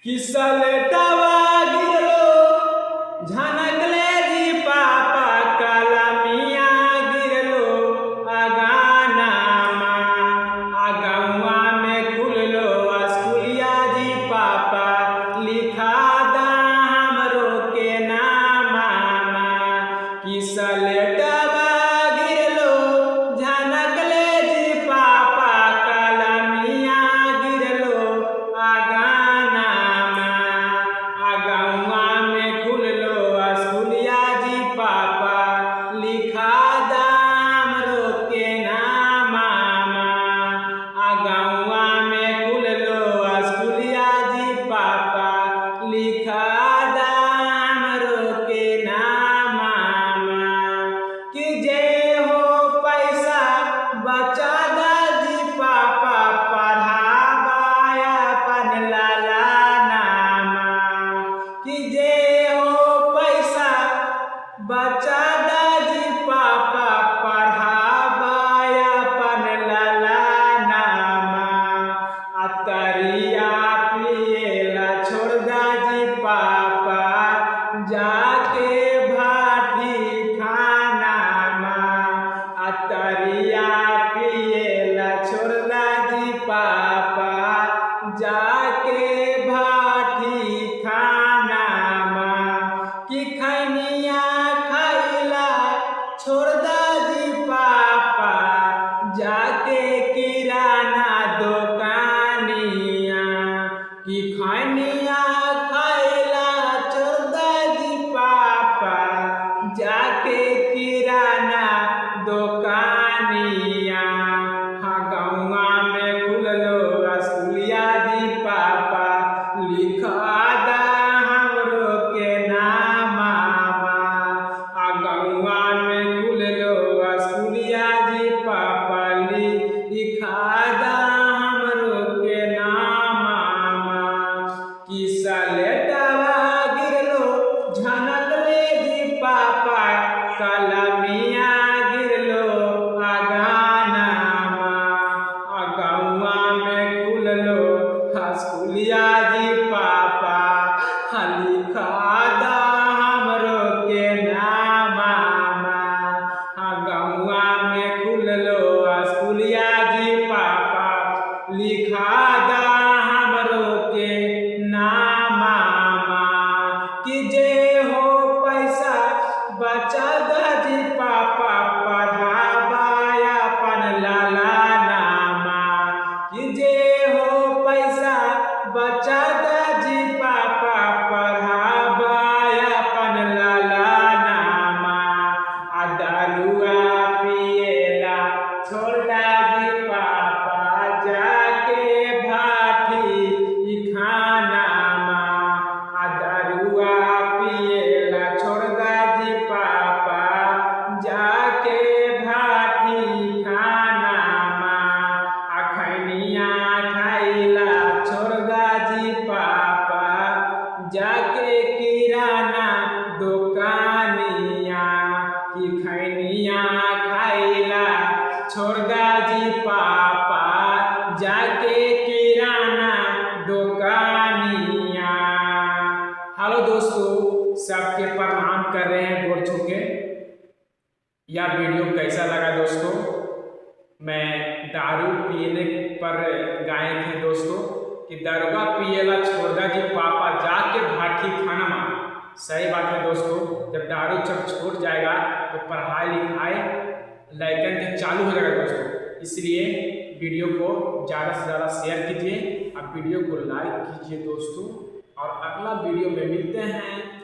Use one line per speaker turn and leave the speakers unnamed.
किसलटवा गिरलो झनकले जी पापा कलमिया गिरलो अगानामा अगवा में खुललो स्कूलिया जी पापा लिखा दा हमरो के नामा किसलटवा गिरलो झनकले जी पापा कलमिया गिरलो अगाना लिखा दाम रोके नामा अगवा में खुललो स्कूलिया जी पापा लिखा दाम रोके नामा कि जे हो पैसा बचा दादी पापा पढ़ावाया अपन लाला नामा कि जे हो पैसा बचा दादी पापा पढ़ावाया अपन लाला नामा अतरिया पिएला छोड़ दादी पापा जाके भाटी खानामा अतरिया पिएला छोड़ दादी पापा जाके भाटी खानामा कि खैनिया छोड़ दादी पापा जाके किराना दुकानिया कि खैनिया खैला छोड़ दादी पापा जाके किराना दुकानिया गौवा में खुललो स्कूलिया जी पापा लिखा दा हमरो के नामा गौवा में खुललो स्कूलिया जी पापा लिखा दा हमरो के नामा किसलटवा गिरलो झनकले जी पापा कलमिया गिरलो अगानामा गौवा में खुललो स्कूलिया जी पापा लिखा दा हमरो के नामा गौवा में खुललो स्कूलिया जी पापा लिखा दा हमरो के नामा कि जे हो पैसा बचा दादी पापा पढ़ावाया अपन लाला नामा कि जे हो पैसा बचा दादी पापा पढ़ावाया अपन लाला नामा दारुआ पिएला छोड़ दादी पापा जाके भाटी खानामा दारुआ पिएला छोड़ दादी पापा जाके भाटी खानामा खैनिया खैला छोड़ दादी पापा जाके किराना दुकानिया कि खैनिया खैला छोड़ दादी पापा जाके किराना दुकानिया। हेलो दोस्तों, सबके प्रणाम कर रहे हैं गोड़ छू के। यह वीडियो कैसा लगा दोस्तों? मैं दारू पीने पर गाए थे दोस्तों कि दारुआ पिएला छोड़ दादी पापा जाके भाटी खानामा। सही बात है दोस्तों, जब दारू जब छूट जाएगा तो पढ़ाई लिखाई लैकन के चालू हो जाएगा दोस्तों। इसलिए वीडियो को ज़्यादा से ज़्यादा शेयर कीजिए, आप वीडियो को लाइक कीजिए दोस्तों, और अगला वीडियो में मिलते हैं।